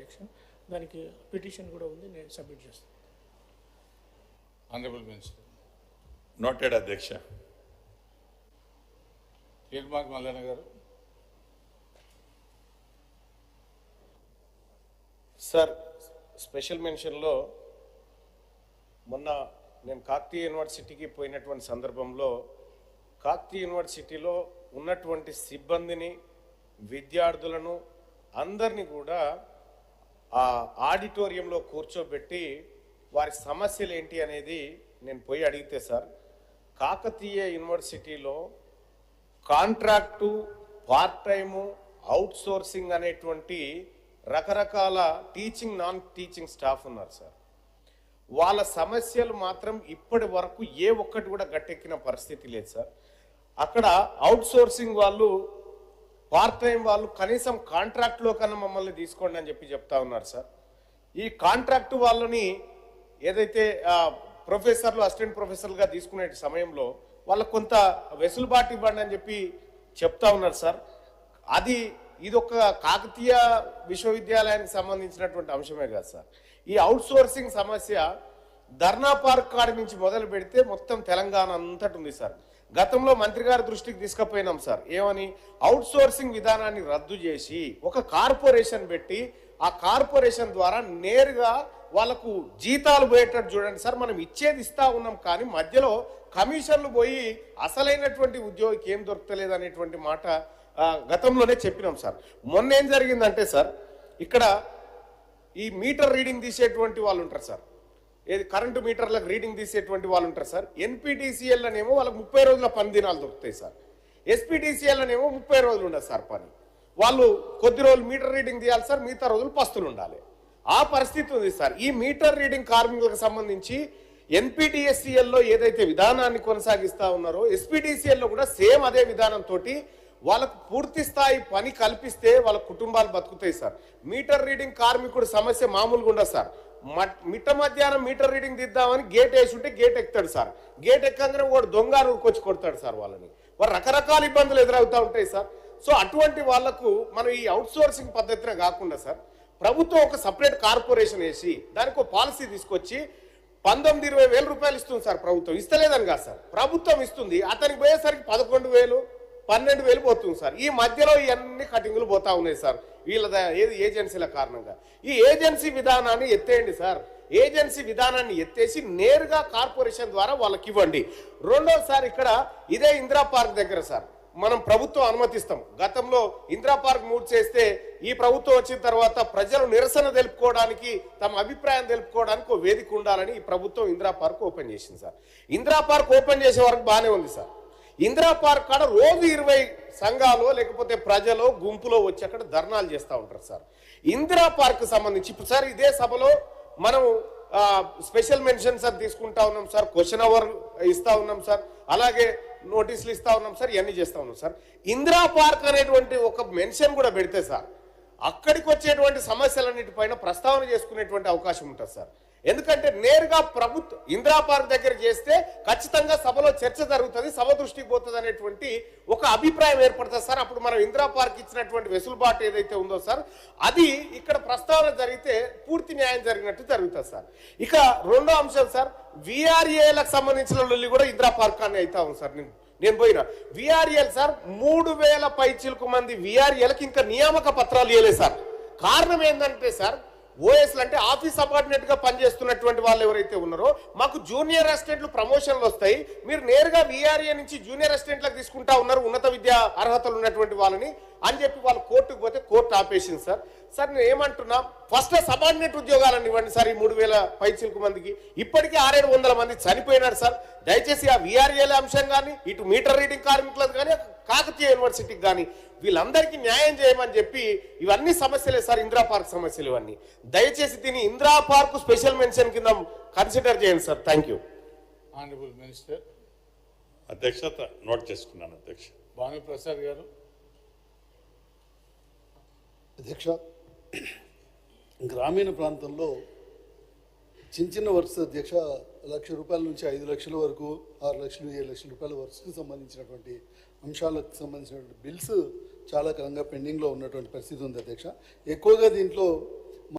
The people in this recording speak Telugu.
అధ్యక్ష. దానికి పిటిషన్ కూడా ఉంది, నేను సబ్మిట్ చేస్తాను. Honourable minister. నోటెడ్ అధ్యక్ష. తీర్మాక్ మల్లన్న గారు. సార్, స్పెషల్ మెన్షన్లో మొన్న నేను కాకతీయ యూనివర్సిటీకి పోయినటువంటి సందర్భంలో కాకతీయ యూనివర్సిటీలో ఉన్నటువంటి సిబ్బందిని, విద్యార్థులను అందరినీ కూడా ఆ ఆడిటోరియంలో కూర్చోబెట్టి వారి సమస్యలు ఏంటి అనేది నేను పోయి అడిగితే సార్, కాకతీయ యూనివర్సిటీలో contract, part time, out sourcing అనేటువంటి రకరకాల టీచింగ్, నాన్ టీచింగ్ స్టాఫ్ ఉన్నారు సార్. వాళ్ళ సమస్యలు మాత్రం ఇప్పటి వరకు ఏ ఒక్కటి కూడా గట్టెక్కిన పరిస్థితి లేదు సార్. అక్కడ అవుట్ సోర్సింగ్ వాళ్ళు, పార్ట్ టైం వాళ్ళు కనీసం కాంట్రాక్ట్లో కన్నా మమ్మల్ని తీసుకోండి అని చెప్తా ఉన్నారు సార్. ఈ కాంట్రాక్టు వాళ్ళని ఏదైతే ప్రొఫెసర్లు, అసిస్టెంట్ ప్రొఫెసర్లుగా తీసుకునే సమయంలో వాళ్ళకు కొంత వెసులుబాటు ఇవ్వండి అని చెప్తా ఉన్నారు సార్. ఇదొక కాకతీయ విశ్వవిద్యాలయానికి సంబంధించినటువంటి అంశమే కాదు సార్. ఈ అవుట్ సోర్సింగ్ సమస్య ధర్నా పార్క్ కాడి నుంచి మొదలు పెడితే మొత్తం తెలంగాణ అంతటి ఉంది సార్. గతంలో మంత్రి గారి దృష్టికి తీసుకుపోయినాం సార్. ఏమని, అవుట్ సోర్సింగ్ విధానాన్ని రద్దు చేసి ఒక కార్పొరేషన్ పెట్టి ఆ కార్పొరేషన్ ద్వారా నేరుగా వాళ్ళకు జీతాలు పోయేటట్టు చూడండి సార్. మనం ఇచ్చేది ఇస్తా ఉన్నాం, కానీ మధ్యలో కమిషన్లు పోయి అసలైనటువంటి ఉద్యోగికి ఏం దొరకలేదు అనేటువంటి మాట గతంలోనే చెప్పినాం సార్. మొన్న ఏం జరిగిందంటే సార్, ఇక్కడ ఈ మీటర్ రీడింగ్ తీసేటువంటి వాళ్ళు ఉంటారు సార్, ఏది కరెంటు మీటర్లకు రీడింగ్ తీసేటువంటి వాళ్ళు ఉంటారు సార్. ఎన్పిటిసిఎల్ అనేమో వాళ్ళకి 30 రోజుల పని దినాలు దొరుకుతాయి సార్. ఎస్పీటీసీఎల్ అనేమో 30 రోజులు ఉండదు సార్ పని. వాళ్ళు కొద్ది రోజులు మీటర్ రీడింగ్ తీయాలి సార్, మిగతా రోజులు పస్తులు ఉండాలి. ఆ పరిస్థితి ఉంది సార్. ఈ మీటర్ రీడింగ్ కార్మికులకు సంబంధించి ఎన్పిటిఎస్సిఎల్లో ఏదైతే విధానాన్ని కొనసాగిస్తా ఉన్నారో ఎస్పీటీసీఎల్లో కూడా సేమ్ అదే విధానంతో వాళ్ళకు పూర్తి స్థాయి పని కల్పిస్తే వాళ్ళ కుటుంబాలు బతుకుతాయి సార్. మీటర్ రీడింగ్ కార్మికుడు సమస్య మామూలుగా ఉండదు సార్. మిట్ట మధ్యాహ్నం మీటర్ రీడింగ్ దిద్దామని గేట్ వేసి ఉంటే గేట్ ఎక్కుతాడు సార్. గేట్ ఎక్కగానే వాడు దొంగ ఊరుకొచ్చి కొడతాడు సార్. వాళ్ళని రకరకాల ఇబ్బందులు ఎదురవుతూ ఉంటాయి సార్. సో అటువంటి వాళ్లకు మనం ఈ అవుట్ సోర్సింగ్ పద్ధతినే కాకుండా సార్, ప్రభుత్వం ఒక సపరేట్ కార్పొరేషన్ వేసి దానికి ఒక పాలసీ తీసుకొచ్చి 19-20 వేల రూపాయలు ఇస్తుంది సార్. ప్రభుత్వం ఇస్తలేదని కాదు సార్, ప్రభుత్వం ఇస్తుంది. అతనికి పోయేసరికి 11,000, 12,000 పోతుంది సార్. ఈ మధ్యలో ఇవన్నీ కటింగులు పోతా ఉన్నాయి సార్ వీళ్ళ ఏజెన్సీల కారణంగా. ఈ ఏజెన్సీ విధానాన్ని ఎత్తేయండి సార్. ఏజెన్సీ విధానాన్ని ఎత్తేసి నేరుగా కార్పొరేషన్ ద్వారా వాళ్ళకి ఇవ్వండి. రెండోసారి ఇక్కడ ఇదే ఇందిరా పార్క్ దగ్గర సార్ మనం ప్రభుత్వం అనుమతిస్తాం. గతంలో ఇందిరా పార్క్ మూవ్ చేస్తే ఈ ప్రభుత్వం వచ్చిన తర్వాత ప్రజలు నిరసన తెలుపుకోవడానికి, తమ అభిప్రాయం తెలుపుకోవడానికి ఒక వేదిక ఉండాలని ఈ ప్రభుత్వం ఇందిరా పార్క్ ఓపెన్ చేసింది సార్. ఇందిరా పార్క్ ఓపెన్ చేసే వరకు బాగానే ఉంది సార్. ఇందిరా పార్క్ కాడ రోజు 20 సంఘాలు లేకపోతే ప్రజలు గుంపులో వచ్చి అక్కడ ధర్నాలు చేస్తూ ఉంటారు సార్. ఇందిరా పార్క్ సంబంధించి ఇప్పుడు సార్ ఇదే సభలో మనం స్పెషల్ మెన్షన్ సార్ తీసుకుంటా ఉన్నాం సార్, క్వశ్చన్ అవర్ ఇస్తా ఉన్నాం సార్, అలాగే నోటీసులు ఇస్తా ఉన్నాం సార్, ఇవన్నీ చేస్తా ఉన్నాం సార్. ఇందిరా పార్క్ అనేటువంటి ఒక మెన్షన్ కూడా పెడితే సార్ అక్కడికి వచ్చేటువంటి సమస్యలన్నిటిపైన ప్రస్తావన చేసుకునేటువంటి అవకాశం ఉంటుంది సార్. ఎందుకంటే నేరుగా ప్రభుత్వం ఇందిరా పార్క్ దగ్గర చేస్తే ఖచ్చితంగా సభలో చర్చ జరుగుతుంది, సభ దృష్టికి పోతుంది అనేటువంటి ఒక అభిప్రాయం ఏర్పడుతుంది సార్. అప్పుడు మనం ఇందిరా పార్క్ ఇచ్చినటువంటి వెసులుబాటు ఏదైతే ఉందో సార్, అది ఇక్కడ ప్రస్తావన జరిగితే పూర్తి న్యాయం జరిగినట్టు జరుగుతుంది సార్. ఇక రెండో అంశం సార్, విఆర్ఏలకు సంబంధించిన లొల్లి కూడా ఇందిరా పార్క్ అని అవుతా ఉంది సార్. నేను పోయినా విఆర్ఏలు సార్ 3,000 పైచిలకు మంది విఆర్ఏలకు ఇంకా నియామక పత్రాలు ఇవ్వలేదు సార్. కారణం ఏంటంటే సార్, ఓఎస్లు అంటే ఆఫీస్ సబార్డినేట్ గా పనిచేస్తున్నటువంటి వాళ్ళు ఎవరైతే ఉన్నారో, మాకు జూనియర్ అసిస్టెంట్లు ప్రమోషన్లు వస్తాయి, మీరు నేరుగా విఆర్ఏ నుంచి జూనియర్ అసిస్టెంట్లకు తీసుకుంటా ఉన్నారు ఉన్నత విద్యా అర్హతలు ఉన్నటువంటి వాళ్ళని అని చెప్పి వాళ్ళు కోర్టుకు పోతే కోర్టు ఆపేసింది సార్. సార్ నేను ఏమంటున్నా, ఫస్ట్ సబార్డినేట్ ఉద్యోగాలను ఇవ్వండి సార్. ఈ 3,000 పైచిలకు మందికి ఇప్పటికీ 600-700 మంది చనిపోయినారు సార్. దయచేసి ఆ విఆర్ఏల అంశం కానీ, ఇటు మీటర్ రీడింగ్ కార్మికులకు కానీ, కాకతీయ యూనివర్సిటీకి కానీ వీళ్ళందరికీ న్యాయం చేయమని చెప్పి ఇవన్నీ సమస్యలే సార్, ఇందిరా పార్క్ సమస్యలు ఇవన్నీ. దయచేసి దీన్ని ఇందిరా పార్క్ స్పెషల్ మెన్షన్ కింద కన్సిడర్ చేయండి sir. Thank you. Honourable minister. అధ్యక్షత నోట్ చేసుకున్నాను అధ్యక్ష. భానుప్రసాద్ గారు. అధ్యక్ష, గ్రామీణ ప్రాంతంలో చిన్న వర్క్స్ అధ్యక్ష 1,00,000 రూపాయల నుంచి 5 లక్షల వరకు, 6 లక్షలు 7 లక్షల రూపాయల వర్క్స్కి సంబంధించినటువంటి అంశాలకు సంబంధించినటువంటి బిల్స్ చాలా కాలంగా పెండింగ్లో ఉన్నటువంటి పరిస్థితి ఉంది అధ్యక్ష. ఎక్కువగా దీంట్లో